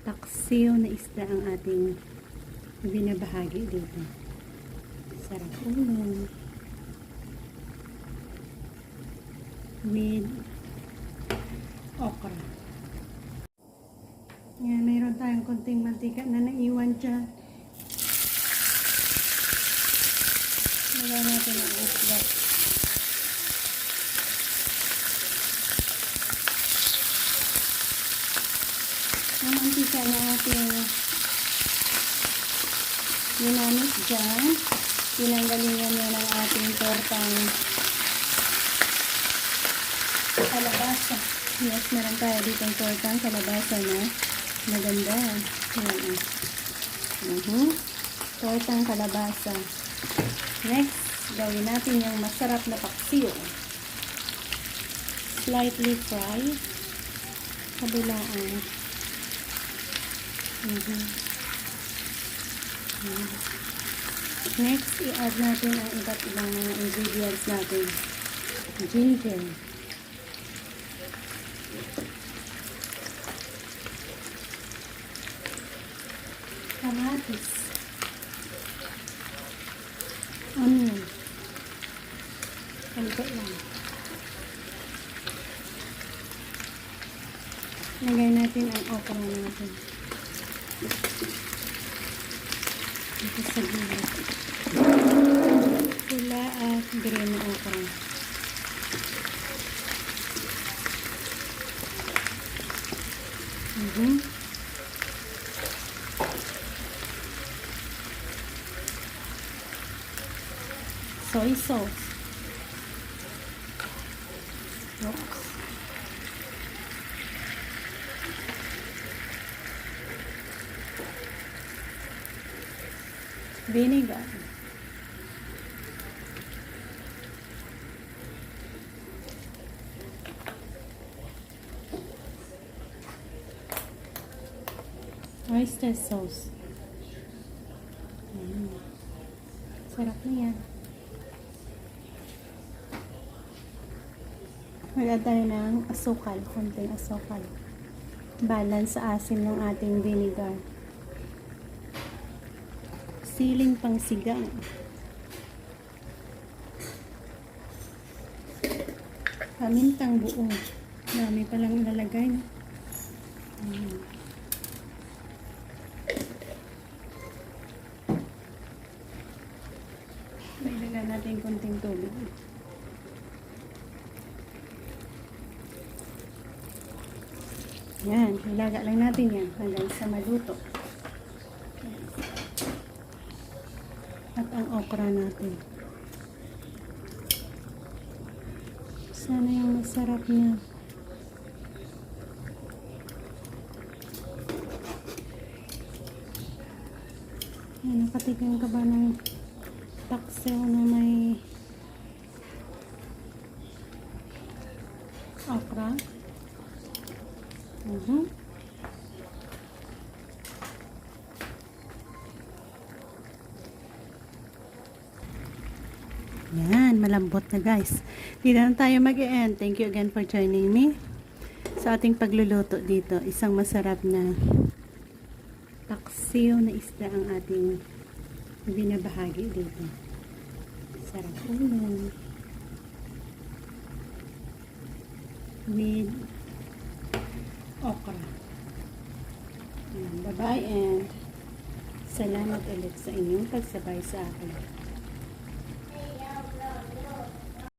Paksiw na isda ang ating binabahagi dito. Sarap ulo. With okra. Yan, mayroon tayong konting mantika na naiwan dyan. Lagyan natin ang isda. Ang mantika na ating ginamit dyan. Tinanggalingan niya ng ating tortang kalabasa. Yes, meron tayo ditong tortang kalabasa na maganda. Yan. Tortang kalabasa. Next, gawin natin yung masarap na paksiw. Slightly fry. Kabilaan. Next, i-add natin ang iba't ibang mga ingredients natin. Ginger. Kamatis. Onion. Kalito lang. Lagay natin ang okra natin. Ito sa gilid. Pula at green na okra. Soy sauce. Oops. Vinegar. Oyster sauce. Sarap niya. Maganda tayo ng asukal, konting asukal. Balance sa asim ng ating vinegar. Siling pang sigang. Pamintang buo. Dami palang ilalagay. Ilagay natin konting tubig. Yan, ilaga lang natin yan hanggang sa maluto. At ang okra natin. Sana yung masarap niya. Yan, nakatikim ka ba ng paksiw na may okra? Yan, malambot na guys. Dito na tayo mag-e-end. Thank you again for joining me sa ating pagluluto dito. Isang masarap na paksiw na isda ang ating binabahagi dito. Sarap ulo. With okra. Bye-bye and salamat ulit sa inyong pagsabay sa akin.